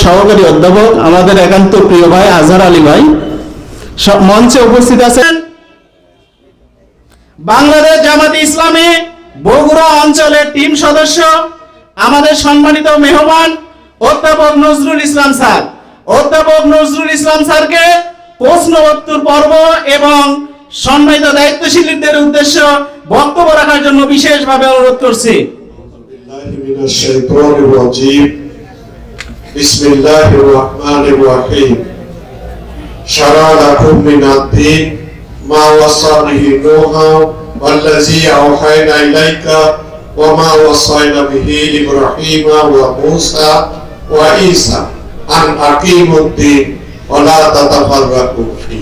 সহকারী অধ্যাপক আমাদের একান্ত প্রিয় ভাই আজহার আলী ভাই মঞ্চে উপস্থিত আছেন। বাংলাদেশ জামাতে ইসলামী বগুড়া অঞ্চলের টিম সদস্য আমাদের সম্মানিত মেহমান অধ্যাপক নজরুল ইসলাম স্যার। অধ্যাপক নজরুল ইসলাম স্যারকে প্রশ্ন উত্তর পর্ব এবং সম্মানিত দায়িত্বশীলদের উদ্দেশ্য বক্তব্য রাখার জন্য বিশেষভাবে অনুরোধ করছি। বিসমিল্লাহির রহমানির রহিম। শারা লাকুম মিনাদ-দীন মা ওয়াসা বিহি নূহা ওয়াল্লাযী আওহায়না ইলাইকা ওয়া মা ওয়াসায়না বিহি ইব্রাহিমা ওয়া মূসা ওয়া ঈসা আন আকিমুদ-দীন ওয়া লা তাতাফাররাকু ফীহি।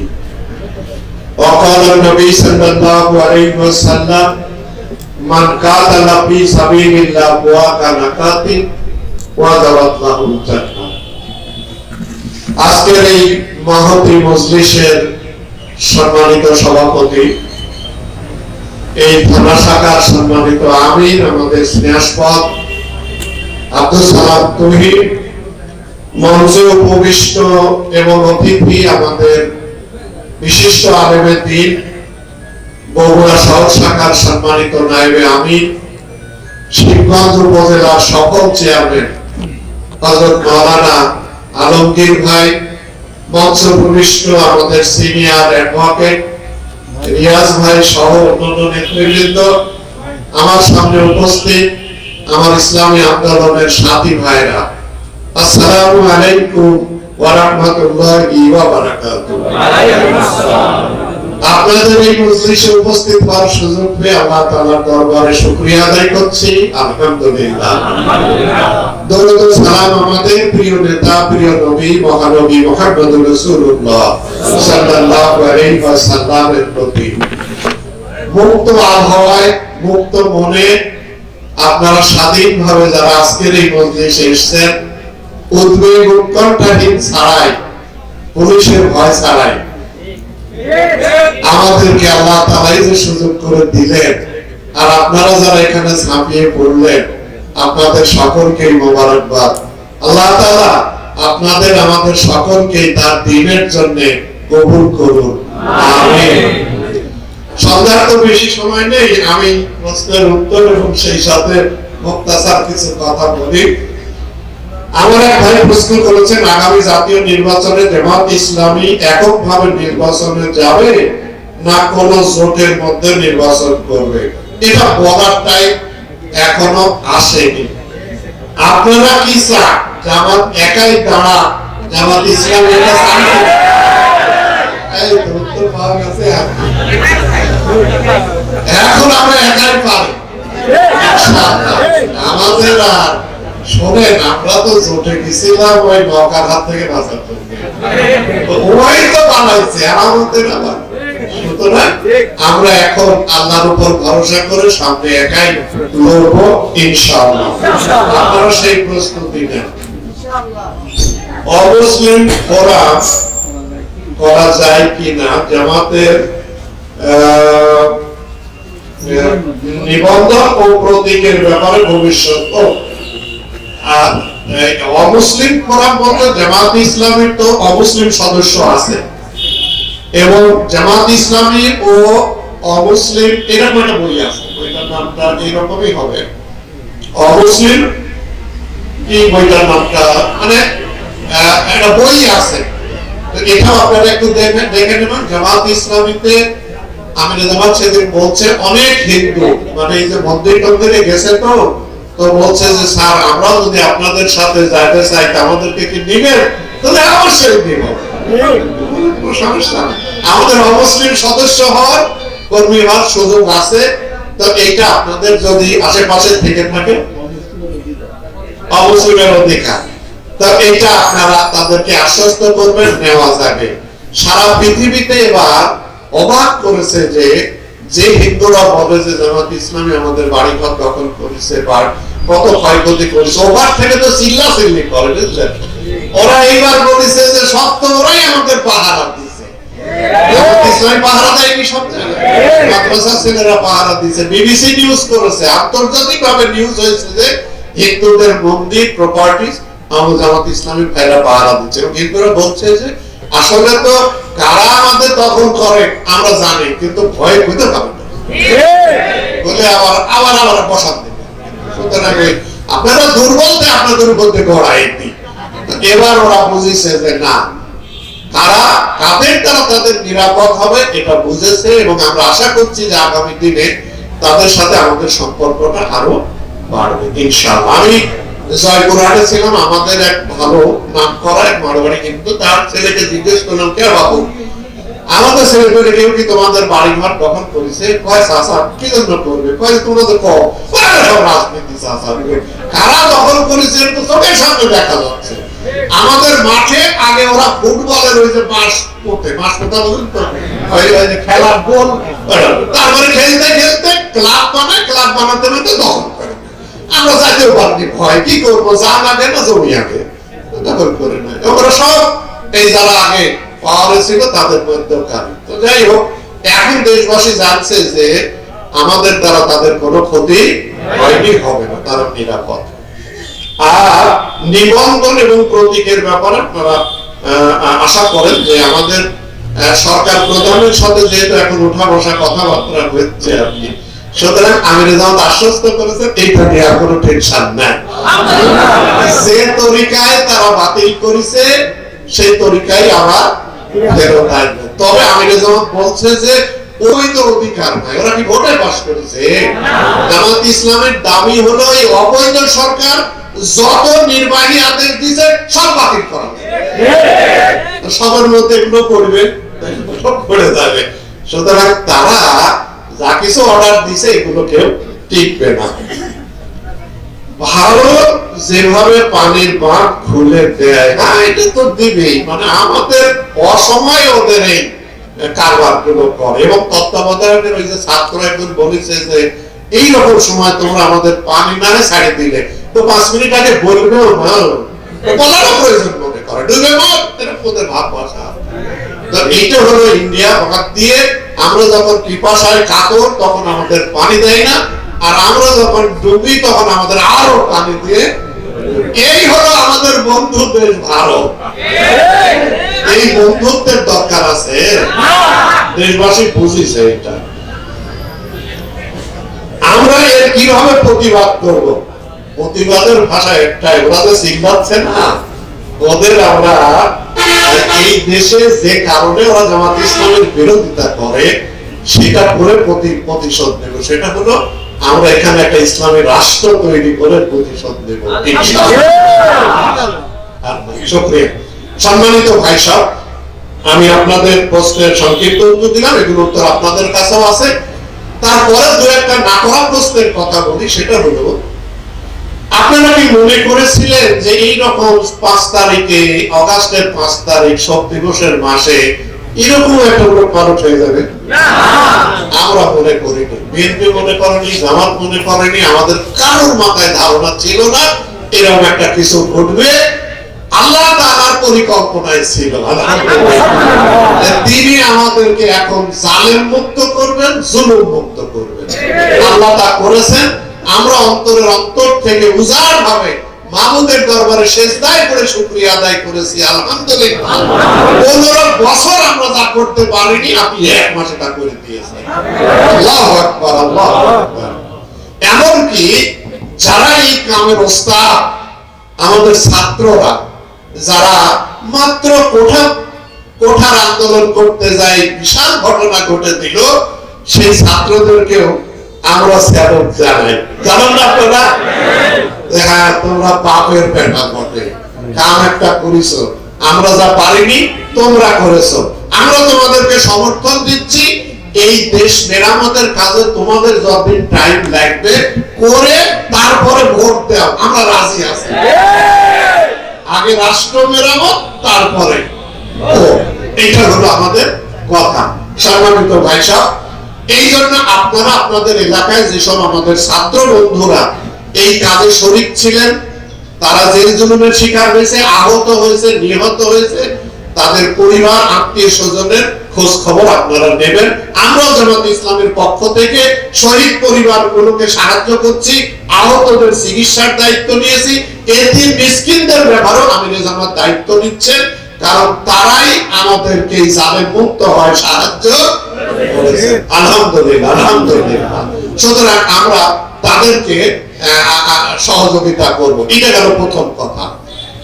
ওয়া ক্বালা নবী সাল্লাল্লাহু আলাইহি ওয়াসাল্লাম মান কাতালা ফী সাবিলিল্লাহ ওয়া কানা কাতিল ওয়াদারাত লাহুল জান্নাহ। আজকের এই মহতী মজলিসের সম্মানিত সভাপতি, এই থানা শাখার সম্মানিত আমির, আমাদের স্নেহাস্পদ আব্দুল সালাম তুহিন, মঞ্চে উপবিষ্ট এবং অতিথি আমাদের বিশিষ্ট আলেমে দ্বীন, বগুড়া শহর শাখার সম্মানিত নায়েবে আমির, শিবগঞ্জ উপজেলার সকল চেয়ারম্যান, হযরত মাওলানা আলমগীর ভাই, মঞ্চ উপবিষ্ট আমাদের সিনিয়র অ্যাডভোকেট রিয়াজ ভাই সহ অন্যান্য নেতৃবৃন্দ, আমার সামনে উপস্থিত আমার ইসলামী আন্দোলনের সাথী ভাইরা, আসসালামু আলাইকুম ওয়া রাহমাতুল্লাহি ওয়া বারাকাতুহু। আপনাদের এই মজলিসে উপস্থিত হওয়ার সুযোগ পেয়ে আল্লাহ তাআলার দরবারে শুকরিয়া আদায় করছি, আলহামদুলিল্লাহ। দরুদ ও সালাম আমাদের প্রিয় নেতা, প্রিয় নবী, মহানবী মুহাম্মদুর রাসূলুল্লাহ সাল্লাল্লাহু আলাইহি ওয়াসাল্লামের প্রতি। মুক্ত আবহাওয়ায়, মুক্ত মনে আপনারা স্বাধীনভাবে যারা আজকের এই মজলিসে এসেছেন, উদ্বেগ উৎকণ্ঠাহীন ছাড়াই, পুলিশের ভয় ছাড়াই, আমাদেরকে আল্লাহ তাআলা এই যে সুযোগ করে দিলেন, আর আপনারা যারা এখানে ঝাঁপিয়ে পড়লেন, আপনাদের সকলকে মোবারকবাদ। আল্লাহ তাআলা আপনাদের আমাদের সকলকে তার দ্বীনের জন্য কবুল করুন, আমিন। সন্ধ্যার তো বেশি সময় নেই, আমি প্রশ্নের উত্তর এবং সেই সাথে মুক্তাসার কিছু কথা বলি। আমার এক ভাই প্রশ্ন করেছেন, আগামী জাতীয় নির্বাচনে জামাত ইসলামী এককভাবে নির্বাচনে যাবে না কোন জোটের মধ্যে নির্বাচন করবে? এটা বলারটাই এখনো আসেনি। আপনারা কি চান জামাত একাই দাঁড়া, জামাত ইসলামী এটা চান? এই উত্তর পাওয়া গেছে। এখন আমরা একাই পারি আমাদের। আর শোনেন, আমরা তো জোটে গেছিলাম ওই নৌকার হাত থেকে বাঁচার জন্য, ওই তো বানাইছে আমাদের। আবার সুতরাং আমরা এখন আল্লাহর উপর ভরসা করে সামনে একাই লড়বো ইনশাআল্লাহ। আপনারা সেই প্রস্তুতি নেন। অমুসলিম ফোরাম করা যায় কিনা, জামাতের নিবন্ধন ও প্রতীকের ব্যাপারে ভবিষ্যৎ। আর অমুসলিম ফোরাম বলতে জামাত ইসলামীর তো অমুসলিম সদস্য আছে, এবং জামাত ইসলামী ও অমুসলিম এরকম একটা বই আছে, বইটার নামটা এইরকমই হবে, অমুসলিম কি বইটার নামটা, মানে একটা বই আছে, এটা আপনারা একটু দেখে নেবেন। জামাত ইসলামীতে আমির জামাত সেদিন বলছে অনেক হিন্দু মানে এই যে মন্দির টন্দিরে গেছে, তো বলছে যে স্যার আমরাও যদি আপনাদের সাথে যাইতে চাই আমাদেরকে কি নিবেন? তাহলে অবশ্যই নিব, সমস্যা নেই। আমাদের অমুসলিম সদস্য হওয়ার, কর্মী হওয়ার সুযোগ আছে। তো এইটা আপনাদের যদি আশেপাশে থেকে থাকে অমুসলিমের অধিকার, তো এইটা আপনারা তাদেরকে আশ্বস্ত করবেন, নেওয়া যাবে। সারা পৃথিবীতে এবার অবাক করেছে যে হিন্দুরা বলে যে জামাত ইসলামী আমাদের বাড়িঘর দখল করেছে, কত ক্ষয়ক্ষতি করেছে, ওভার থেকে তো চিল্লাচিল্লি করে, বুঝলেন? ওরা এইবার বলেছে যে সব তো ওরাই আমাদের পাহারা দিচ্ছে। জামাত ইসলামী পাহারা দেয়নি, সব জায়গায় মাদ্রাসা ছেলেরা পাহারা দিচ্ছে। বিবিসি নিউজ করেছে, আন্তর্জাতিক ভাবে নিউজ হয়েছে যে হিন্দুদের মন্দির প্রপার্টি আমাদের জামাত ইসলামী ভাইরা পাহারা দিচ্ছে এবং হিন্দুরা বলছে যে আসলে তো কারা আমাদের দখল করে আমরা জানি, কিন্তু ভয় হইতে পারে না বলে আবার আবার আবার বসান দেবে। সুতরাং আপনারা দুর্বলতে আপনাদের উপর গড়াই দিই। এবার ওরা বুঝেছে যে না, তারা কাদের দ্বারা তাদের নিরাপদ হবে এটা বুঝেছে, এবং আমরা আশা করছি যে আগামী দিনে তাদের সাথে আমাদের সম্পর্কটা আরো বাড়বে ইনশাআল্লাহ। আমি জয়পুরহাটে ছিলাম, আমাদের এক ভালো নাম করা এক মারোয়াড়ি, কিন্তু তার ছেলেকে জিজ্ঞেস করলাম, কে বাবু আমাদের ছেলেপেলে কেউ কি তোমাদের বাড়ি ঘর দখল করেছে? কয় চাচা কি জন্য করবে? কয় তোমাদের কম সব রাজনীতি চাচা, কারা দখল করেছে তো চোখের সামনে দেখা যাচ্ছে। আমাদের মাঠে আগে ওরা ফুটবলের ওই যে মাস কথা বলেন তো, ওই যে খেলার গোল, তারপরে খেলতে খেলতে ক্লাব বানায়, ক্লাব বানাতে বানাতে দখল করে। আমরা যাইতেও পারিনি, ভয় কি করবো, যা লাগে না জমি আগে দখল করে নেয়। ওরা সব এই যারা আগে পাওয়ারে ছিল তাদের মধ্যেও কারণ। তো যাই হোক, এখন দেশবাসী জানছে যে আমাদের দ্বারা তাদের কোনো ক্ষতি হয়নি, হবে না, তারা নিরাপদ। আর নিবন্ধন এবং প্রতীকের ব্যাপারে আপনারা আশা করেন যে আমাদের সরকার প্রধানের সাথে যেহেতু এখন উঠা বসা কথাবার্তা হচ্ছে আর কি, সুতরাং আমির জামাত আশ্বস্ত করেছে এইটা নিয়ে আর কোনো টেনশন নাই। যে তরিকায় তারা বাতিল করেছে সেই তরিকায় আবার ফেরত আসবে। তবে আমির জামাত বলছে যে ওই তো অধিকার নাই, ওরা কি ভোটে পাস করেছে? জামাত ইসলামের দাবি হলো এই অবৈধ সরকার যত নির্বাহী আদেশ দিছে সব বাতিল করা, সবার মধ্যে এগুলো করবে, সব করে যাবে। সুতরাং তারা যা কিছু অর্ডার দিছে এগুলো কেউ টিকবে না। ভারত যেভাবে পানির বাঁধ খুলে দেয়, হ্যাঁ এটা তো দিবেই, মানে আমাদের অসময়ে ওদের এই কারবার গুলো করে। এবং তত্ত্বাবধায়কের ওই যে ছাত্র একজন বলেছে যে এইরকম সময় তোমরা আমাদের পানি না ছাড়ে দিলে তো 5 মিনিট আগে বলবেও না, বলারও প্রয়োজন মনে করে ডুবে ওদের ভাব বসা। তো এইটা হলো ইন্ডিয়া ভাগ দিয়ে, আমরা যখন পিপাসায় কাতর তখন আমাদের পানি দেয় না, আর আমরা যখন ডুবি তখন আমাদের আরো পানি দিয়ে। এই হলো আমাদের বন্ধু দেশ ভারত। এই বন্ধুত্বের দরকার আছে, দেশবাসী বুঝিছে এটা। আমরা এর কিভাবে প্রতিবাদ করব? প্রতিবাদের ভাষা একটাই, ওরা যে চিল্লাচ্ছে না, ওদের আমরা এই দেশে যে কারণে ওরা জামাত ইসলামের বিরোধিতা করে সেটা করে প্রতিশোধ নেব। সেটা হলো আমরা এখানে একটা ইসলামী রাষ্ট্র তৈরি করে প্রতিশোধ নেব। শুকরিয়া। সম্মানিত ভাই সাহেব, আমি আপনাদের প্রশ্নের সংক্ষিপ্ত উত্তর দিলাম, এগুলো উত্তর আপনাদের কাছেও আছে। তারপরে দু একটা না করা প্রশ্নের কথা বলি, সেটা হলো আপনারা কি মনে করেছিলেন যে এইরকম 5 তারিখে, অগাস্টের 5 তারিখ শোক দিবসের মাসে এরকম একটা লোক মানুষ হয়ে যাবে? আমরা মনে করিনি, বিএনপি মনে করেনি, জামাত মনে করেনি, আমাদের কারোর মাথায় ধারণা ছিল না এরকম একটা কিছু ঘটবে। আল্লাহ তাআলার পরিকল্পনায় ছিল, তিনি আমাদেরকে এখন জালেম মুক্ত করবেন, জুলুম মুক্ত করবেন। আল্লাহ তা করেছেন। আমরা অন্তরের অন্তর থেকে উজাড় ভাবে মাহমুদের দরবারে সেজদায় করে শুকরিয়া আদায় করেছি, আলহামদুলিল্লাহ। 15 বছর আমরা যা করতে পারিনি, আপনি 1 মাসে তা করে দিয়েছেন। আল্লাহু আকবার, আল্লাহু আকবার। এমনকি যারা এই কামের ওস্তাদ, আমাদের ছাত্ররা যারা মাত্র কোঠার আন্দোলন করতে যায় বিশাল ঘটনা ঘটে দিল, সেই ছাত্রদেরকেও আমরা স্যালুট জানাই। জানেন না আপনারা? হ্যাঁ, তোমরা বাপের বেটা বটে, কাম একটা করেছো, আমরা যা পারিনি তোমরা করেছো। আমরা তোমাদেরকে সমর্থন দিচ্ছি, এই দেশ মেরামতের কাজে তোমাদের যতদিন টাইম লাগবে করে তারপরে ভোট দাও, আমরা রাজি আছি। আগে রাষ্ট্র মেরামত, তারপরে এইটা হলো আমাদের কথা। সম্মানিত ভাই সাহেব, এই জন্য আপনারা আপনাদের এলাকায় যেসব আমাদের ছাত্র বন্ধুরা এই কাজে শরীক ছিলেন, তারা জেল জুলুমের শিকার হয়েছে, আহত হয়েছে, নিহত হয়েছে, তাদের পরিবার আত্মীয় স্বজনের খোঁজ খবর আপনারা নেবেন। আমরা জামাত ইসলামের পক্ষ থেকে শহীদ পরিবারগুলোকে সাহায্য করছি, আহতদের চিকিৎসার দায়িত্ব নিয়েছি, এতিম মিসকিনদের ব্যাপারেও আমির জামাত দায়িত্ব নিচ্ছেন, কারণ তারাই আমাদেরকে এই জালেম মুক্ত হয় সাহায্য করেছে। আলহামদুলিল্লাহ, আলহামদুলিল্লাহ। সুতরাং আমরা তাদেরকে সহযোগিতা করব। এটা গেল প্রথম কথা।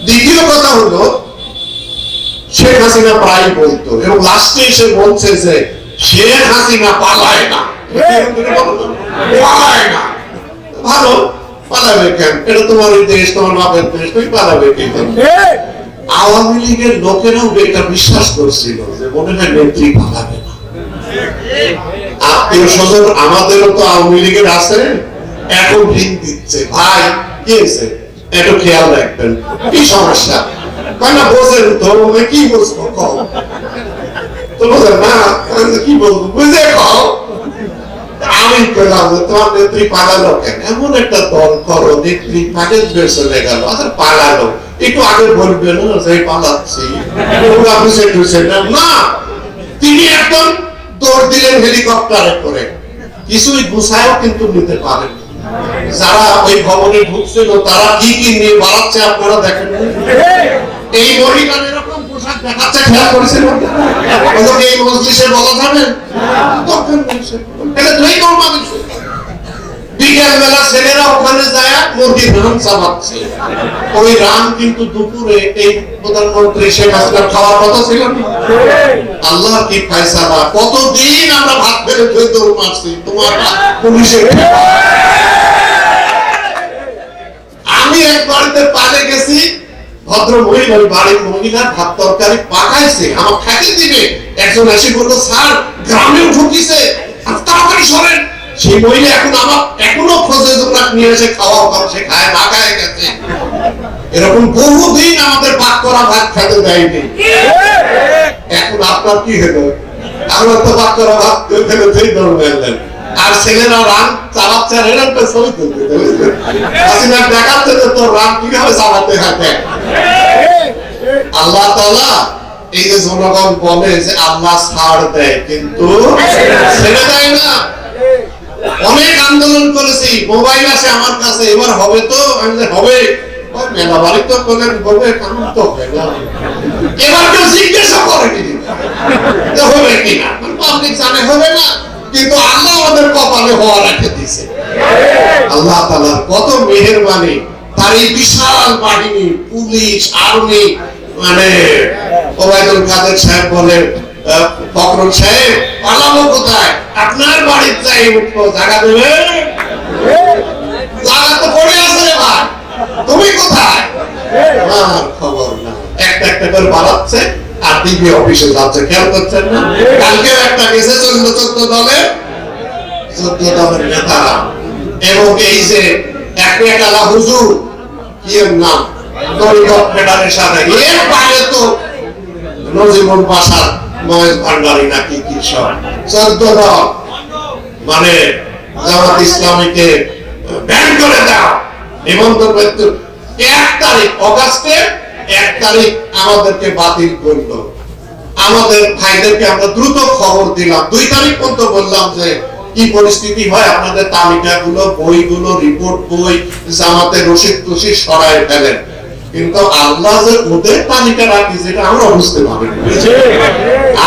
দ্বিতীয় কথা হলো, শেখ হাসিনা প্রায় বলতো এবং লাস্টে এসে বলছে যে শেখ হাসিনা পালায় না, পালায় না। ভালো, পালাবে কেন? এটা তোমার দেশ, তোমার বাপের দেশ, তুমি পালাবে কেন? আওয়ামী লীগের লোকেরাও এটা বিশ্বাস করছিল যে মনে হয় নেত্রী পালাবে না। আত্মীয় স্বজন আমাদেরও তো আওয়ামী লীগের আছে, এখন ঋণ দিচ্ছে, ভাই কি হয়েছে একটু খেয়াল রাখবেন, কি সমস্যা? না বোঝেন তো, কি বুঝবো কও তো, বোঝেন না কি বলবো, বুঝে কও। আমি কইলাম যে তোমার নেত্রী পালালো কেন? এমন একটা দল করো, নেত্রী কাজের বের চলে গেল, আচ্ছা পালালো, একটু আগে বলবে না যে পালাচ্ছি, না। তিনি একদম দৌড় দিলেন হেলিকপ্টারে করে, কিছুই গুছায়ও কিন্তু নিতে পারেন। যারা ওই ভবনে ঢুকছিল তারা কি কি নিয়ে বাড়াচ্ছে আপনারা দেখেন। এই মহিলার এরকম পোশাক দেখাচ্ছে, খেয়াল করেছেন? এই মজলিসে বলা যাবে বিকেল বেলা ছেলেরা ওখানে যায় মুরগির রান চালাচ্ছে। ওই রান কিন্তু দুপুরে এই প্রধানমন্ত্রী শেখ হাসিনার খাওয়ার কথা ছিল না। আল্লাহ কি ফায়সালা, কতদিন আমরা ভাত ফেলে ধরে দৌড় মারছি, তোমার পুলিশের। আমি এক বাড়িতে পালে গেছি, ভদ্র মহিলা, বাড়ির মহিলা ভাত তরকারি পাকাইছে, আমার খাইতে দিবে, একজন এসে বললো স্যার গ্রামেও ঢুকিছে, তাড়াতাড়ি সরেন। সেই মহিলা এখন আমার এখনো খোঁজে দোকান নিয়ে এসে খাওয়া খাওয়া, সে খায় না খায় গেছে। এরকম বহুদিন আমাদের পাক করা ভাত খেতে দেয়নি। এখন আপনার কি হলো? আমরা তো পাক করা ভাত খেতে সেই দৌড় মেলেন, আর ছেলেরা রান চালাচ্ছে, আর এরা তো ছবি তুলতে হাসিনা দেখাচ্ছে যে তোর রান কিভাবে চালাতে হয়। আল্লাহ তাআলা এই যে জনগণ বলে যে আল্লাহ ছাড় দেয় কিন্তু ছেড়ে দেয় না। অনেক আন্দোলন করেছি, মোবাইল আসে আমার কাছে, এবার হবে তো? হবে, মেলা বাড়ি তো করলেন, হবে কারণ তো এবার কেউ জিজ্ঞাসা করেনি হবে কিনা, পাবলিক জানে হবে না, কিন্তু আল্লাহ আমাদের কপালে হওয়া রেখে দিয়েছে। আল্লাহ তাআলার কত মেহেরবানি, তার এই বিশাল বাহিনী, পুলিশ, আর্মি, মানে ওবায়দুল কাদের সাহেব বলে ফখরুল সাহেব পালাবো কোথায়? আপনার বাড়িতে যাই উঠবো, জায়গা দেবে? জায়গা তো পড়ে আছে রে ভাই, তুমি কোথায়? আমার খবর না, একটা একটা করে বাড়াচ্ছে আর ডিবি অফিসে যাচ্ছে, খেয়াল করছেন না? কালকে একটা গেছে 14 দলের নেতা, এবং এই যে এক আলা হুজুর কি এর নাম, দরিদ্র ফেডারেশন, এর বাইরে তো নজিমুল বাসার মহেশ ভান্ডারী নাকি কি সব 14 দল, মানে জামাত ইসলামীকে ব্যান করে দাও, নিমন্ত্রণ। 1 তারিখ অগাস্টে 1 তারিখ আমাদেরকে বাতিল করলো। আমাদের ভাইদেরকে আমরা দ্রুত খবর দিলাম, 2 তারিখ পর্যন্ত বললাম যে কি পরিস্থিতি হয়, আপনাদের তালিকাগুলো, বইগুলো, রিপোর্ট বই, জামাতের রসিদ টসিদ সরায় ফেলেন। কিন্তু আল্লাহ যে ওদের তালিকা রাখি যেটা আমরা বুঝতে পারি,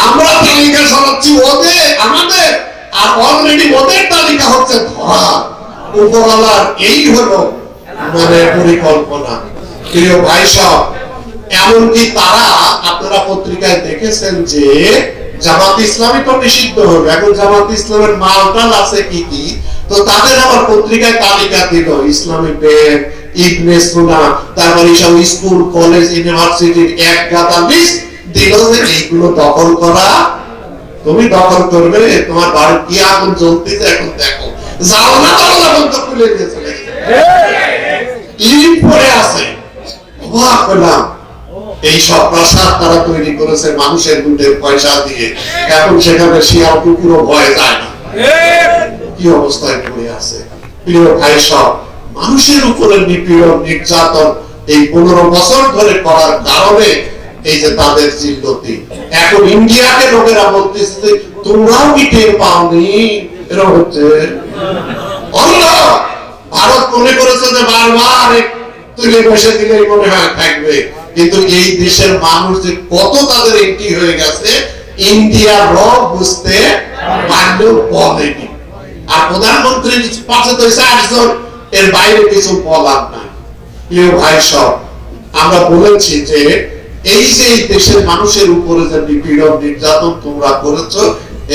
আমরা তালিকা সরাচ্ছি ওদের, আমাদের, আর অলরেডি ওদের তালিকা হচ্ছে ধরা। উপরওয়ালার এই হলো মানে পরিকল্পনা। প্রিয় ভাই সব, এমনকি তারা, আপনারা পত্রিকায় দেখেছেন যে জামাত ইসলামী তো নিষিদ্ধ হবে, এখন জামাত ইসলামের মালটাল আছে কি কি, তো তাদের আবার পত্রিকায় তালিকা দিল, ইসলামিক ব্যাংক, ইবনে সুনা, তারপরে সব স্কুল, কলেজ, ইউনিভার্সিটির এক গাদা লিস্ট দিল যে এইগুলো দখল করা, তুমি দখল করবে, তোমার বাড়ি কি আগুন জ্বলতেছে এখন দেখো, জানলা তালা বন্ধ খুলে দিয়েছে, ইট পড়ে আছে। অবাক হলাম, এই সব প্রাসাদ তারা তৈরি করেছে মানুষের দুধের পয়সা দিয়ে, এখন সেখানে শিয়াল কুকুরও ভয়ে যায় না, কি অবস্থায় পড়ে আছে। প্রিয় ভাই সব, মানুষের উপরে নিপীড়ন, নির্যাতন এই 15 বছর ধরে করার কারণে এই যে তাদের জিল্লতি। এখন ইন্ডিয়াকে লোকেরা বলতেছে যে তোমরাও কি টের পাওনি, এরকম হচ্ছে। ভারত মনে করেছে যে বারবার তুলে বসে দিলেই মনে হয় থাকবে, কিন্তু এই দেশের মানুষ যে কত তাদের এন্টি হয়ে গেছে ইন্ডিয়ার রব বুঝতে পারলেও বলেনি। আর প্রধানমন্ত্রীর পাশে তো 4 জন, এর বাইরে কিছু বলার নাই। প্রিয় ভাই সব, আমরা বলেছি যে এই যে দেশের মানুষের উপরে যে নিপীড়ন নির্যাতন তোমরা করেছো,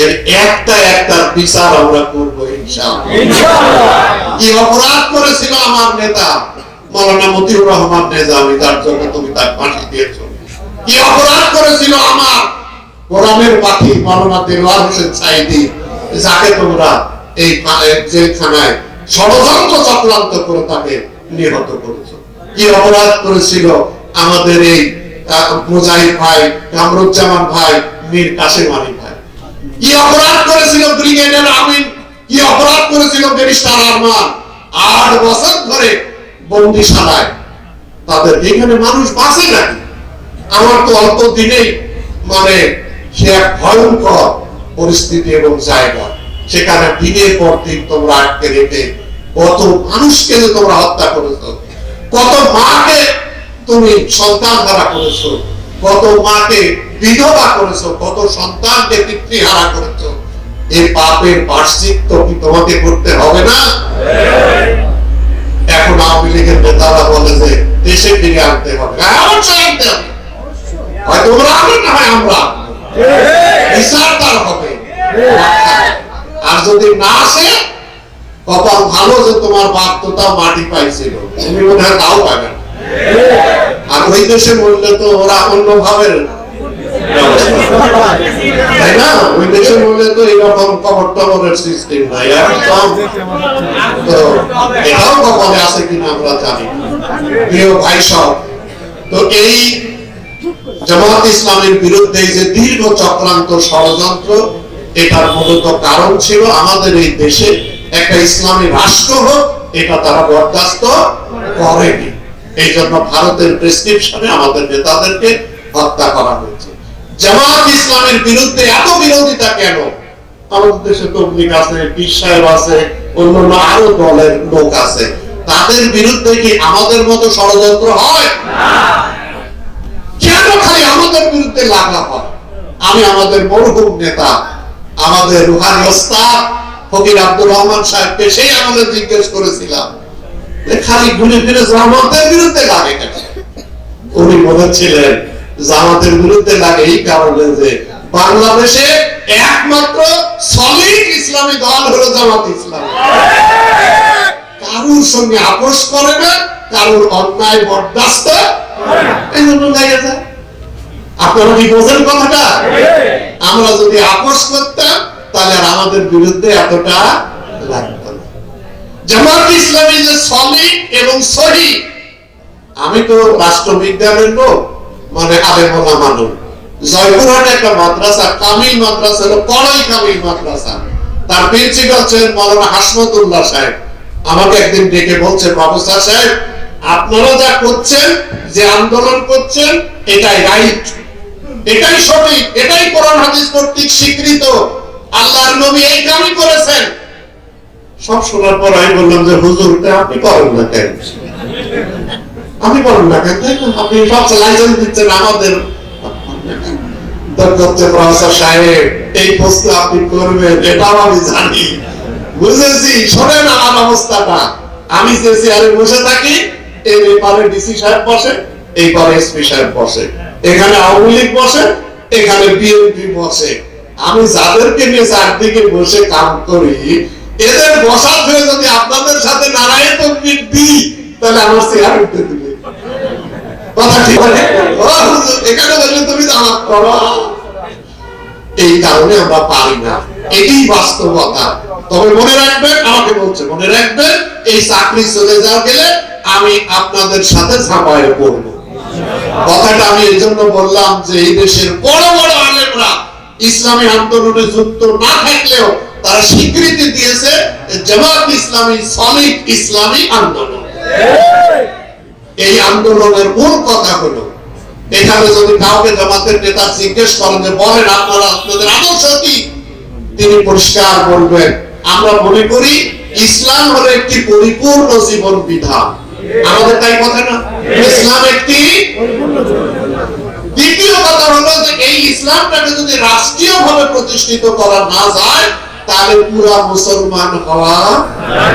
এর একটা বিচার আমরা করবো ইনশাআল্লাহ। কি অপরাধ করেছিল আমার নেতা মাওলানা মতিউর রহমান নেজামী, তার জন্য তুমি তার ফাঁসি দিয়েছো? কি অপরাধ করেছিল আমার কোরআনের পাখি মাওলানা দেওয়ার হোসেন সাইদি, যাকে তোমরা এই জেলখানায় ষড়যন্ত্র চক্রান্ত করে তাকে নিহত করেছো? কি অপরাধ করেছিল আমাদের এই মুজাহিদ ভাই, কামরুজ্জামান ভাই, মীর কাসেম আলী ভাই? কি অপরাধ করেছিল ব্রিগেডিয়ার আমিন? কি অপরাধ করেছিল ব্যারিস্টার আরমান? 8 বছর ধরে বন্দিশালায়। তাদের এখানে মানুষ বাঁচে নাকি? আমার তো অল্প দিনেই মানে সে এক ভয়ঙ্কর পরিস্থিতি এবং জায়গা, সেখানে দিনের পর দিন তোমরা আটকে রেখে কত মানুষকে যে তোমরা হত্যা করেছো, কত মাকে তুমি সন্তান হারা করেছো, কত মাকে বিধবা করেছো, কত সন্তানকে পিতৃহারা করেছো। এই পাপের প্রায়শ্চিত্ত কি তোমাকে করতে হবে না? এখন আওয়ামী লীগের নেতারা বলে যে দেশে ফিরে আনতে হবে। অবশ্যই আনতে হবে, হয়তো ওরা আনবে না হয় আমরা, বিচার তার হবে। আর যদি না আসে, কপাল ভালো যে তোমার বাপ তো তাও মাটি পাইছিল, তুমি মনে হয় তাও পাবে না। আর ওই দেশে বললে তো ওরা অন্য ভাবে, তাই না? ওই দেশে বললে তো এইরকম কবর টবরের সিস্টেম নাই একদম। তো এটাও কপালে আছে কিনা আমরা জানি। প্রিয় ভাই সব, তো এই জামাত ইসলামের বিরুদ্ধে যে দীর্ঘ চক্রান্ত ষড়যন্ত্র, এটার মূলত কারণ ছিল আমাদের এই দেশে একটা ইসলামী রাষ্ট্র হোক, এটা তারা বরদাস্ত করেনি। এই জন্য ভারতের প্রেসক্রিপশনে আমাদের নেতাদেরকে হত্যা করা হয়েছে। জামাত ইসলামের বিরুদ্ধে এত বিরোধিতা কেন? আমাদের দেশে তবলিগ আছে, পীর সাহেব আছে, অন্যান্য আরো দলের লোক আছে, তাদের বিরুদ্ধে কি আমাদের মতো ষড়যন্ত্র হয়? কেন খালি আমাদের বিরুদ্ধে লাগা হয়? আমি আমাদের মরহুম নেতা, আমাদের রুহানি ওস্তাদ ফকির আব্দুর রহমান সাহেবকে সেই আমাদের জিজ্ঞেস করেছিলাম, খালি ঘুরে ফিরে জামাতের বিরুদ্ধে লাগে কেন? উনি বলেছিলেন জামাতের বিরুদ্ধে লাগে এই কারণে যে বাংলাদেশে একমাত্র সলিড ইসলামী দল হলো জামাত ইসলাম। কারুর সঙ্গে আপোষ করে না, কারুর অন্যায় বরদাস্ত এই জন্য লাগে যায়। আপনারা কি বোঝেন কথাটা? আমরা যদি আপোষ করতাম তাহলে আর আমাদের বিরুদ্ধে এতটা লাগতো না। জামাত ইসলামী যে সলিড এবং সহি, আমি তো রাষ্ট্রবিজ্ঞানের লোক, মানে আলেমওয়ালা মানুষ। জয়পুরহাটে একটা মাদ্রাসা, কামিল মাদ্রাসা, পড়াই কামিল মাদ্রাসা, তার প্রিন্সিপাল ছিলেন মাওলানা হাসমতুল্লাহ সাহেব। আমাকে একদিন ডেকে বলছে, প্রফেসর সাহেব আপনারা যা করছেন, যে আন্দোলন করছেন, এটাই রাইট, এটাই সঠিক, এটাই কোরআন হাদিস কর্তৃক স্বীকৃত, আল্লাহর নবী এই কামই করেছেন। সব শোনার পর আমি বললাম যে হুজুর আপনি করেন না কেন? আপনি বলেন না কেন? আপনি সব লাইসেন্স দিচ্ছেন আমাদের। প্রফেসর সাহেব এই প্রশ্ন আপনি করবেন এটাও আমি জানি, বুঝেছি। শোনেন আমার অবস্থাটা, আমি যে চেয়ারে বসে থাকি, এর এপারে ডিসি সাহেব বসে, এই পারে এসপি সাহেব বসে, এখানে আওয়ামী লীগ বসে, এখানে বিএনপি বসে। আমি যাদেরকে নিয়ে চারদিকে বসে কাম করি, এদের বসার হয়ে যদি আপনাদের সাথে নারায়ণ তকবীর দিই, তাহলে আমার চেয়ার উঠতে দিবে। কথা ঠিক আছে? এখানে বসে তুমি জামাত করো, এই কারণে আমরা পারি না, এটাই বাস্তবতা। তবে মনে রাখবেন, আমাকে বলছে মনে রাখবেন, এই চাকরি চলে যাওয়া গেলে আমি আপনাদের সাথে ঝাঁপায়ে পড়বো। কথাটা আমি এই জন্য বললাম যে এই দেশের বড় বড় আলেমরা ইসলামী আন্দোলনে যুক্ত না থাকলেও তারা স্বীকৃতি দিয়েছে জামাত ইসলামী সলিড ইসলামী আন্দোলন। এই আন্দোলনের মূল কথা হলো এখানে যদি কাউকে জামাতের নেতা জিজ্ঞেস করেন যে বলেন আপনারা আপনাদের আদর্শ কি, তিনি পরিষ্কার বলবেন আমরা মনে করি ইসলাম হলো একটি পরিপূর্ণ জীবন বিধান। আমাদের তাই কথা না? ইসলাম একটি। দ্বিতীয় কথা হলো যে এই ইসলামটাকে যদি রাষ্ট্রীয়ভাবে প্রতিষ্ঠিত করা না যায় তাহলে পুরা মুসলমান হওয়া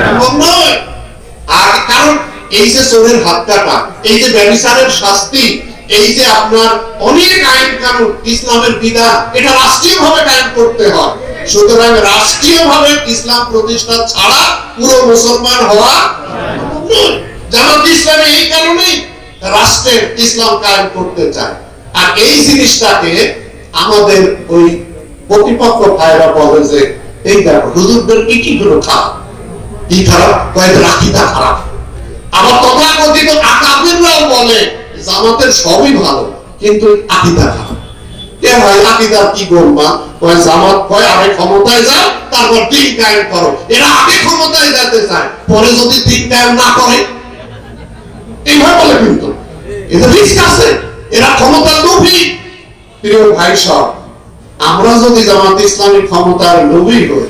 সম্ভব নয়। আর কারণ এই যে চোরের হাত কাটা, এই যে ব্যভিচারের শাস্তি, এই যে আপনার অনেক আইন কানুন ইসলামের বিধান, এটা রাষ্ট্রীয়ভাবে কায়েম করতে হয়। সুতরাং রাষ্ট্রীয়ভাবে ইসলাম প্রতিষ্ঠা ছাড়া পুরো মুসলমান হওয়া নয়। জামাত ইসলামী এই কারণেই রাষ্ট্রের ইসলাম কায়েম করতে চায়। আর এই জিনিসটাকে আমাদের ওই প্রতিপক্ষ ভাইরা বলে যে এই দেখো হুজুরদের কি গুলো খারাপ, কি খারাপ, কয়েকদের আকীদা খারাপ। আবার তথাকথিত আকাবিররাও বলে জামাতের সবই ভালো কিন্তু আকীদা খারাপ। কে ভাই আকীদার কি গোলমা? কয় জামাত কয় আগে ক্ষমতায় যাও তারপর দিন কায়েম করো। এরা আগে ক্ষমতায় যেতে চায়, পরে যদি দিন কায়েম না করে এইভাবে বলে। কিন্তু এটা রিস্ক আছে, এরা ক্ষমতার লোভী। প্রিয় ভাই সব, আমরা যদি জামাত ইসলামী ক্ষমতার লোভী হই,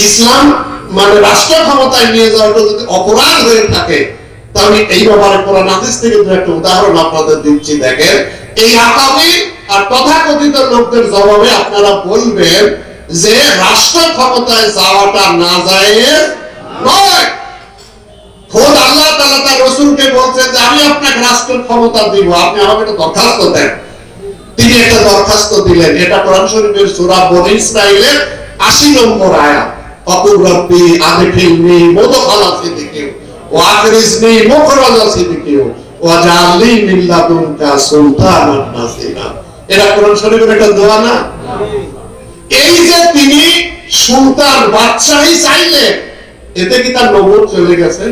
ইসলাম মানে রাষ্ট্র ক্ষমতায় নিয়ে যাওয়াটা যদি অপরাধ হয়ে থাকে, তাহলে এই ব্যাপারে কোরআন হাদিস থেকে দু একটা উদাহরণ আপনাদের দিচ্ছি। দেখেন, এই আকাবি আর তথাকথিত লোকদের জবাবে আপনারা বলবেন যে রাষ্ট্র ক্ষমতায় যাওয়াটা নাজায়েজ নয়। খোদ আল্লাহ তাআলা তার রাসূলকে বলছেন যে আমি আপনাকে রাষ্ট্রের ক্ষমতা দিব, আপনি আমাকে একটা দরখাস্ত দেন। তিনি একটা দরখাস্ত দিলেন। এটা কোরআন শরীফের সূরা বনী ইসরাঈলের ৮০ নম্বর আয়াত। ফাকুর রাব্বি আদখিলনি মুদখালা সিদকিন ওয়া আখরিজনি মুখরাজা সিদকিন ওয়া জাআলনি মিন লাদুনকা সুলতানান নাসিরা। এটা কোরআন শরীফের একটা দোয়া না? এই যে তিনি সুলতান বাদশাহী চাইলেন, এতে কি তার নবুয়ত চলে গেছে?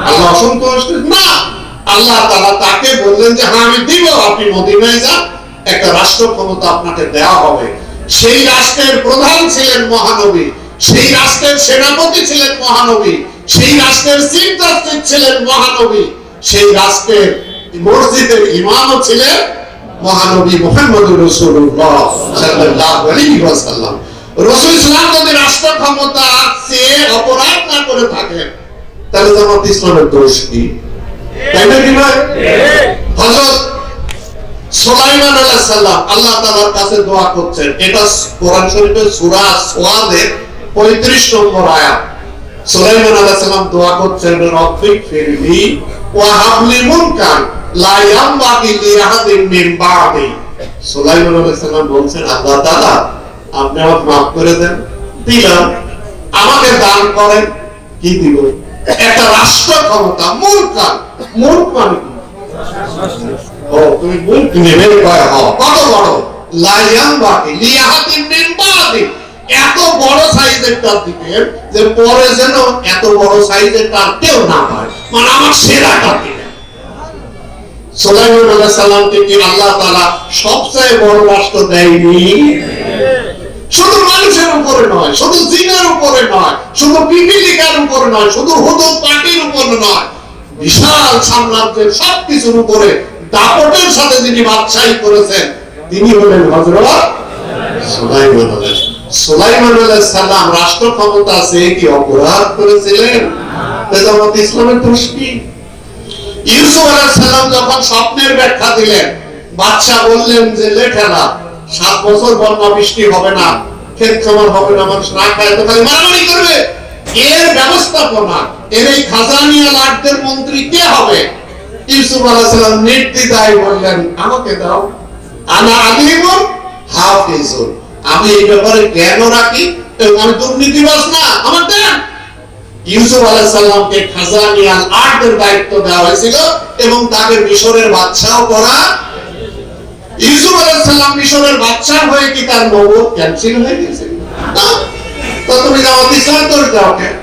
আল্লাহ অসন্তুষ্ট না। আল্লাহ তাআলা তাকে বললেন যে হ্যাঁ আমি দিব, আপনি মদিনায় যান, একটা রাষ্ট্র ক্ষমতা আপনাকে দেওয়া হবে। সেই রাষ্ট্রের প্রধান ছিলেন মহানবী, সেই রাষ্ট্রের সেনাপতি ছিলেন মহানবী, সেই রাষ্ট্রের চিফ জাস্টিস ছিলেন মহানবী, সেই রাষ্ট্রের মসজিদের ইমামও ছিলেন মহানবী মুহাম্মদুর রাসূলুল্লাহ সাল্লাল্লাহু আলাইহি ওয়াসাল্লাম। রাসূল ইসলাম যদি রাষ্ট্র ক্ষমতা চেয়ে অপরাধ না করে থাকেন তাহলে জামাত ইসলামের দোষ কি? তাই না কি ভাই? হযরত সুলাইমান আলাইহিস সালাম আল্লাহ তাআলার কাছে দোয়া করছেন। এটা কোরআন শরীফের সূরা সোয়াদের 35 নম্বর আয়াত। সুলাইমান আলাইহিস সালাম দোয়া করছেন রব্বিক ফিরলি ওয়া হাবলি মুলকান লা ইয়ামবাগি লিআহাদিন মিন বাদি। সুলাইমান আলাইহিস সালাম বলছেন আল্লাহ তাআলা আপনি আমাকে মাফ করে দেন, দিলাম, আমাকে দান করেন। কি দিব? একটা রাষ্ট্র ক্ষমতা, মুলকান। মুলক মানে কি? ও তুমি মুলক নেবে কয় হ কত বড়? লা ইয়ামবাগি লিআহাদিন মিন বাদি। এত বড় সাইজের তার দিবেন যে পরে যেন এত বড় সাইজের তার কেউ না পায়, মানে আমার সেরাটা দিবেন। সুলাইমান আলাইহিস সালামকে কি আল্লাহ তাআলা সবচেয়ে বড় রাষ্ট্র দেয়নি? শুধু মানুষের উপরে নয়, শুধু জিনের উপরে নয়, শুধু পিপিলিকার উপরে নয়, শুধু হুদুদ পাখির উপরে নয়, বিশাল সাম্রাজ্যের সবকিছুর উপরে দাপটের সাথে যিনি বাদশাহী করেছেন তিনি হলেন হযরত সুলাইমান আলাইহিস সালাম। সুলাইমান আলাইহিস সালাম রাষ্ট্র ক্ষমতা চেয়ে কি অপরাধ করেছিলেন? জামাত ইসলামের দোষ কি? ইউসুফ আলাইহিস সালাম যখন স্বপ্নের ব্যাখ্যা দিলেন, বাদশা বললেন যে লেখেনা 7 বছর বন্যা বৃষ্টি হবে না, ক্ষেত খামার হবে না, মানুষ না খায় তো খালি মারামারি করবে। এর ব্যবস্থাপনা, এর এই খাজানিয়া লাটদের মন্ত্রী কে হবে? ইউসুফ আলাইহিস সালাম নির্দ্বিধায় বললেন আমাকে দাও, আনা আলিমুন হাফিজুন, আমি এই ব্যাপারে জ্ঞান রাখি এবং আমি দুর্নীতিবাজ না, আমার দেন। ইউসুফ আলাইহিস সালামকে খাজানিয়া লাটদের দায়িত্ব দেওয়া হয়েছিল এবং তাকে মিশরের বাদশাহ করা। ইউসুফ আলাইহিস সালাম মিশরের বাদশা হয়ে কি তার নবুয়ত ক্যান্সেল হয়ে গেছে? না। তো তুমি জামাত ইসলাম দোষ দাও কেন?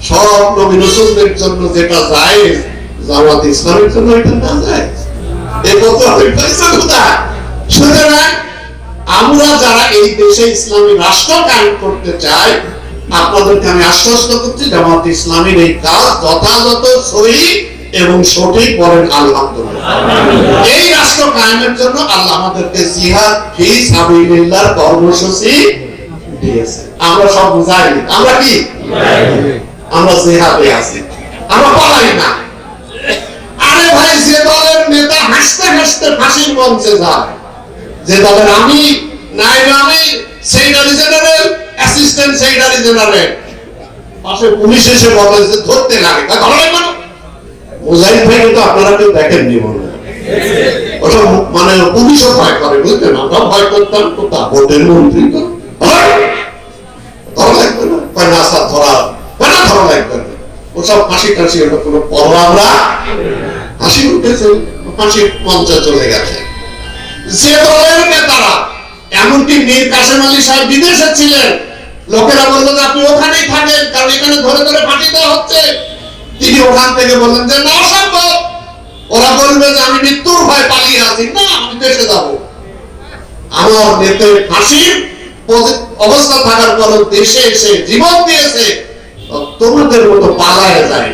সব নবী রাসূলদের জন্য যেটা জায়েজ জামাত ইসলামের জন্য এটা না জায়েজ। এই কথা হইছে কোথায়? সুতরাং আমরা যারা এই দেশে ইসলামী রাষ্ট্র কায়েম করতে চাই, আপনাদেরকে আমি আশ্বস্ত করছি জামাত ইসলামীর এই কাজ যথাযথ সহিহ এবং সঠিক, বলেন আলহামদুলিল্লাহ। এই রাষ্ট্র কায়েমের জন্য আল্লাহ আমাদেরকে জিহাদ ফি সাবিলিল্লাহর কর্মসূচি দিয়েছে। আমরা সব বুঝাই, আমরা কি আমরা জিহাদে আছি, আমরা পালাই না। আরে ভাই, যে দলের নেতা হাসতে হাসতে ফাঁসির মঞ্চে যায়, যে দলের আমি secretary general, assistant secretary general, পাশে পুলিশ এসে বলে যে ধরতে লাগে, তা ধরা লাগবে না। মুজাহিদ ভাই কিন্তু আপনারা কেউ দেখেননি মনে হয়, ওসব মানে পুলিশও ভয় করে, বুঝলেন? আমরাও ভয় করতাম, কোথা ভোটের মন্ত্রী তো ধরা লাগবে না, কয় না স্যার ধরা লাগবে না, ওসব ফাঁসি টাসি কোনো পরোয়া আমরা, হাসি উঠেছে, ফাঁসির মঞ্চে চলে গেছে। যে দলের নেতারা, এমনকি মীর কাসেম আলী সাহেব বিদেশে ছিলেন, লোকেরা বললো যে আপনি ওখানেই থাকেন, কারণ এখানে ধরে ধরে ফাঁসি দেওয়া হচ্ছে। তিনি ওখান থেকে বললেন যে না, অসম্ভব, ওরা বলবে যে আমি মৃত্যুর ভয় পালিয়ে আছি, না আমি দেশে যাব। আমার নেতা ফাঁসির অবস্থা থাকার পর দেশে এসে জীবন দিয়েছে, তোমাদের মতো পালায় যায়।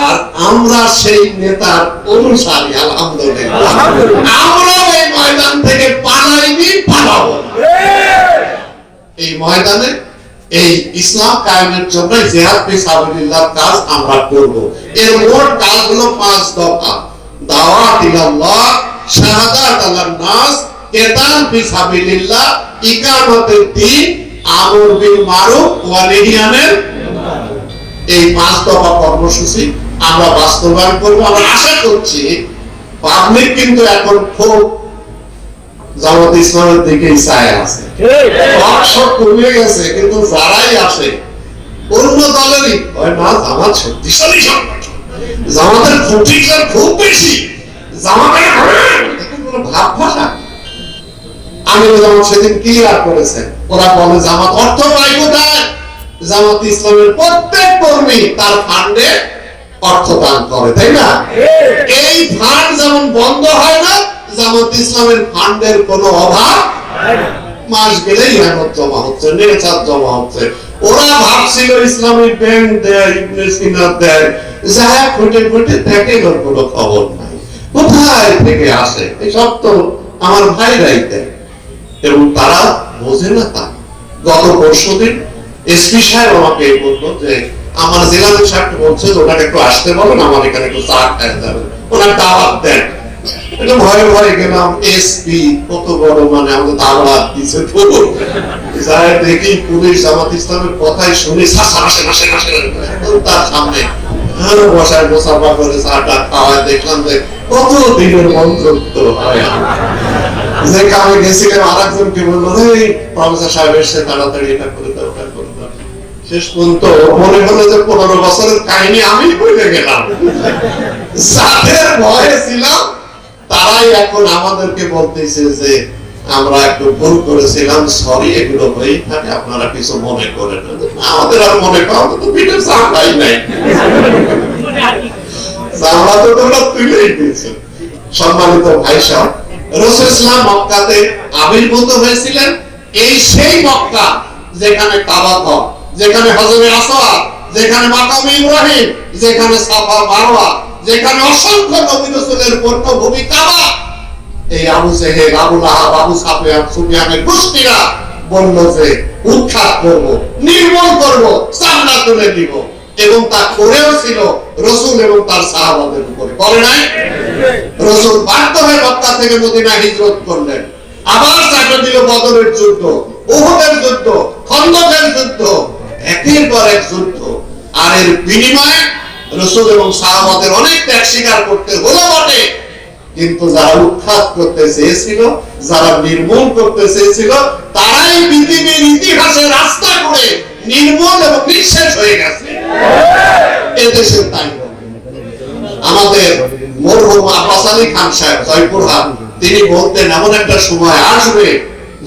আর আমরা সেই নেতার অনুসারী, আলহামদুলিল্লাহ। আমরা এই ময়দান থেকে পালাইনি, পালাবো না। এই ময়দানে এই ইসলাম কায়েমের জন্য জিহাদ ফি সাবিলিল্লাহর কাজ আমরা করব। এর মোট কাজগুলো 5 দফা: দাওয়াত ইলাল্লাহ, শাহাদাত আলান নাস, কিতাল ফি সাবিলিল্লাহ, ইকামাতুদ দ্বীন, আমর বিল মারুফ ওয়া নাহি আনিল মুনকার। এই 5 দফা কর্মসূচি আমরা বাস্তবায়ন করব। আমরা আশা করছি পাবলিক কিন্তু এখন খুব জামাত ইসলামের দিকে চায় আছে, সব কমে গেছে, কিন্তু যারাই আসে অন্য দলেরই হয় না, জামাত শক্তিশালী সংগঠন, জামাতের ভোটিংটা খুব বেশি, জামাতের কোনো ভাব ভাষা আমির জামাত সেদিন ক্লিয়ার করেছেন। ওরা বলে জামাত অর্থ পায় কোথায়? জামাত ইসলামের প্রত্যেক কর্মী তার ফান্ডে অর্থ দান করে, তাই না? এই ফান্ড যেমন বন্ধ হয় না, জামাত ইসলামের ফান্ডের কোনো অভাব, মাস গেলেই ইমারত জমা হচ্ছে, নেচার জমা হচ্ছে। ওরা ভাবছিল ইসলামিক ব্যাংক দেয়, ইবনে সিনা দেয়, যা খুঁটে খুঁটে দেখে ওর কোনো খবর নাই, কোথায় থেকে আসে এসব তো আমার ভাইরাই দেয়, এবং তারা বোঝে না। তা গত পরশুদিন এসপি সাহেব আমাকে বললো যে আমার জেলার সাহেব বলছে যে ওনাকে একটু আসতে বলেন, আমার এখানে একটু চা খাইতে যাবেন, ওনার দাওয়াত দেন। এটা ভয়ে ভয়ে গেলাম, এসপি কত বড়, মানে আমাদের দাওয়াত দিচ্ছে, যাই দেখি পুলিশ জামাত ইসলামের কথাই শুনে তার সামনে বসায় মোসাফা করে চাটা খাওয়ায়, দেখলাম যে কত দিনের বন্ধুত্ব হয়। যে কামে গেছিলাম আর একজনকে বললো, প্রফেসর সাহেব এসছে, তাড়াতাড়ি এটা করে দাও, ওটা করে দাও। শেষ পর্যন্ত মনে হলো যে 15 বছরের কাহিনী আমি বলে গেলাম। যাদের ভয়ে ছিলাম তারাই এখন আমাদেরকে বলতেছে যে আমরা একটু ভুল করেছিলাম, সরি, এগুলো হয়েই থাকে, আপনারা কিছু মনে করেন না। আমাদের আর মনে করা তো পিঠে চামড়াই নাই, চামড়া তো তোমরা তুলেই দিয়েছে। সম্মানিত ভাই সাহেব, রাসূল ইসলাম মক্কাতে আবির্ভূত হয়েছিলেন। এই সেই মক্কা যেখানে কাবা ঘর, যেখানে হজরে আসওয়াদ, যেখানে মাকামে ইব্রাহিম, যেখানে সাফা মারওয়া, যেখানে অসংখ্য নবী রাসূলের পূর্ণভূমি কাবা। এই আবু জেহেল, আবু লাহাব, আবু সুফিয়ানের গোষ্ঠীরা বলল যে উৎখাত করব, নির্মূল করব, চামড়া তুলে দিব, এবং তা করেও ছিল রাসূল এবং তার সাহাবাদের উপরে, করে নাই? রাসূল বাধ্য হয়ে মক্কা থেকে মদিনা হিজরত করলেন। আবার চাকরি দিল বদরের যুদ্ধ, উহুদের যুদ্ধ, খন্দকের যুদ্ধ, একের পর এক যুদ্ধ। আর এর বিনিময়ে রাসূল এবং সাহাবাদের অনেক ত্যাগ স্বীকার করতে হলো বটে, কিন্তু যারা উৎখাত করতে চেয়েছিল, যারা নির্মূল করতে চেয়েছিল, তারাই পৃথিবীর ইতিহাসে রাস্তা করে নির্মূল এবং নিঃশেষ হয়ে গেছে। এদেশের তাই আমাদের মরহুম আব্বাস আলী খান সাহেব জয়পুরহাট, তিনি বলতেন এমন একটা সময় আসবে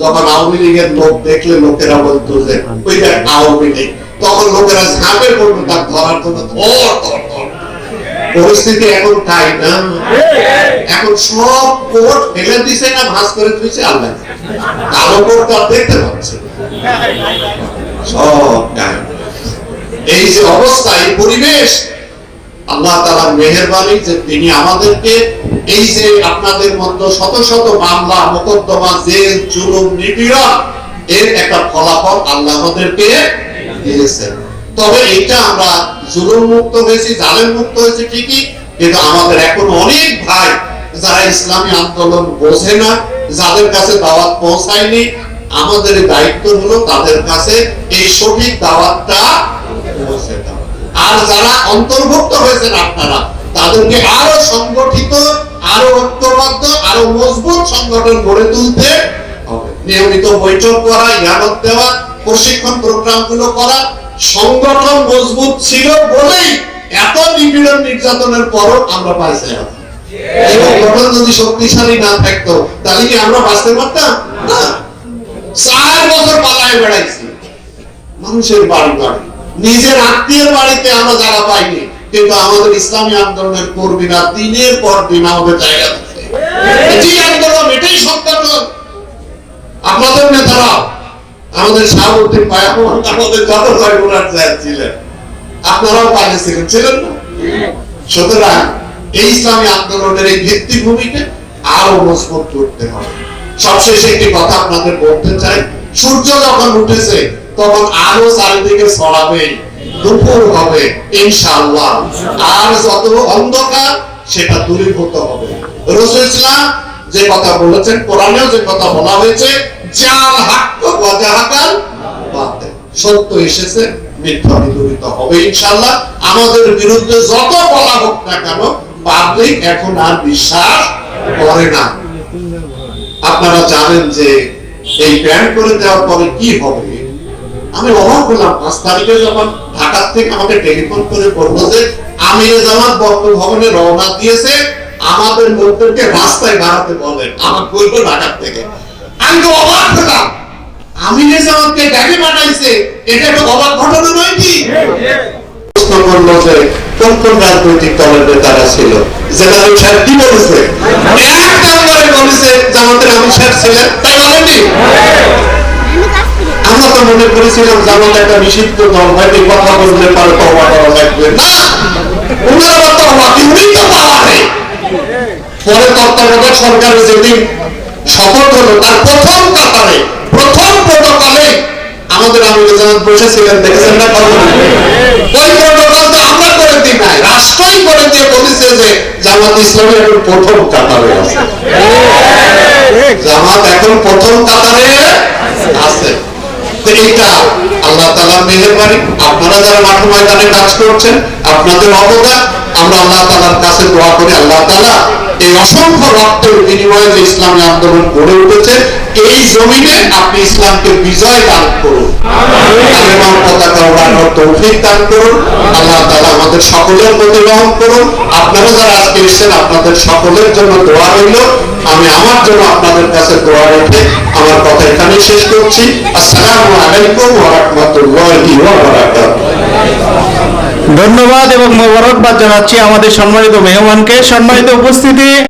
যখন আওয়ামী লীগের লোক দেখলে লোকেরা বলতো যে ওইটা আওয়ামী লীগ, তখন লোকেরা ঝাঁপে পড়বে তার ধরার জন্য। পরিস্থিতি এখন তাই না? এখন সব কোর্ট ফেলে দিছে না ভাঁজ করে দিয়েছে, আল্লাহ কালো কোর্ট আর দেখতে পাচ্ছে সব। এই যে অবস্থা, এই পরিবেশ, আল্লাহ তাআলার মেহেরবানি যে তিনি আমাদেরকে এই যে আপনাদের মধ্যে শত শত মামলা মোকদ্দমা জেল জুলুম নিপীড়ন এর একটা ফলাফল আল্লাহ আমাদেরকে দিয়েছেন। তবে এটা আমরা জুলুম মুক্ত হয়েছি, জালেম মুক্ত হয়েছি ঠিকই, কিন্তু আমাদের এখন অনেক ভাই যারা ইসলামী আন্দোলন বোঝে না, যাদের কাছে দাওয়াত পৌঁছায়নি, আমাদের দায়িত্ব হলো তাদের কাছে এই সঠিক দাওয়াতটা পৌঁছে দেওয়া। আর যারা অন্তর্ভুক্ত হয়েছেন আপনারা, তাদেরকে আরো সংগঠিত, আরো ঐক্যবদ্ধ, আরো মজবুত সংগঠন গড়ে তুলতে হবে। নিয়মিত বৈঠক করা, ইয়াদত দেওয়া, প্রশিক্ষণ প্রোগ্রামগুলো করা। সংগঠন মজবুত ছিল বলেই এত নিপীড়ন নির্যাতনের পরও আমরা পাইছি। এই সংগঠন যদি শক্তিশালী না থাকতো তাহলে কি আমরা বাঁচতে পারতাম না? 4 বছর পালায় বেড়াইছি মানুষের বাড়ি বাড়ি, নিজের আত্মীয়ের বাড়িতে আমরা জায়গা পাইনি, কিন্তু আমাদের ইসলামী আন্দোলনের কর্মীরা দিনের পর দিন আমাদের জায়গা দিচ্ছে। এটাই আন্দোলন, এটাই সংগঠন। আপনাদের নেতারা, আমাদের শাহাবুদ্দিন ভাই, আমাদের যত ভাই বোনার ছিলেন, আপনারাও পাশে ছিলেন, ছিলেন না? সুতরাং এই ইসলামী আন্দোলনের এই ভিত্তিভূমিকে আরো মজবুত করতে হবে। সবশেষে একটি কথা আপনাদের বলতে চাই, সূর্য যখন উঠেছে তখন আলো চারিদিকে ছড়াবে, দুপুর হবে ইনশাআল্লাহ, আর যত অন্ধকার সেটা দূরীভূত হবে। রাসূল ইসলাম যে কথা বলেছেন, কোরআনেও যে কথা বলা হয়েছে, জাল হাক্ক ওয়া জাহাকাল বাতিল, সত্য এসেছে, মিথ্যা বিদূরিত হবে ইনশাআল্লাহ। আমাদের বিরুদ্ধে যত বলা হোক না কেন, পাবলিক এখন আর বিশ্বাস করে না। আপনারা জানেন যে এই ব্যান করে দেওয়ার পরে কি হবে। আমি অবাক হলাম, 5 তারিখে যখন ঢাকা থেকে আমাকে টেলিফোন করে বললো যে আমিরে জামাত বঙ্গভবনে রওনা দিয়েছে, আমাদের লোকদেরকে রাস্তায় দাঁড়াতে বলেন। আমার বললো ঢাকা থেকে। আমি তো অবাক হলাম, আমিরে জামাতকে ডেকে পাঠাইছে, এটা একটা অবাক ঘটনা নয় কি? প্রশ্ন করলো যে কোন কোন রাজনৈতিক দলের নেতারা ছিল, জেনারেল সাহেব কি বলেছে? এক নম্বরে বলেছে জামাতের আমির সাহেব ছিলেন, তাই বলেননি? আমরা তো মনে করেছিলাম জামাত একটা নিষিদ্ধ দল, হয়তো কথা বললে পারে তওবা করা লাগবে না, ওনারা তওবা দিবেই তো পারে। পরে তত্ত্বাবধায়ক সরকারের যেদিন শপথ হলো, তার প্রথম কাতারে, প্রথম প্রোটোকলে আমাদের আমিরে জামাত বসেছিলেন, দেখেছেন না খবর? ওই প্রোটোকলটা আমরা করে দিই নাই, রাষ্ট্রই করে দিয়ে বলেছে যে জামাত ইসলামী এখন প্রথম কাতারে আছে। জামাত এখন প্রথম কাতারে আছে। এটা আল্লাহ তাআলার মেহেরবানি। আপনারা যারা মাঠ ময়দানে কাজ করছেন, আপনাদের অবদান, আমরা আল্লাহ তাআলার কাছে দোয়া করি, আল্লাহ তাআলা এই অসংখ্য রক্তের বিনিময়ে যে ইসলামী আন্দোলন গড়ে উঠেছে, এই জমিনে আপনি ইসলামকে বিজয় দান করুন, কালেমার পতাকা ওড়ানোর তৌফিক দান করুন। আল্লাহ তাআলা আমাদের সকলের প্রতি রহম করুন। আপনারা যারা আজকে এসেছেন, আপনাদের সকলের জন্য দোয়া রইল। আমি আমার জন্য আপনাদের কাছে দোয়া রেখে আমার কথা এখানে শেষ করছি। আসসালামু আলাইকুম ওয়া রাহমাতুল্লাহি ওয়া বারাকাতুহু। ধন্যবাদ এবং মোবারকবাদ জানাচ্ছি আমাদের সম্মানিত মেহমানকে। সম্মানিত উপস্থিতি।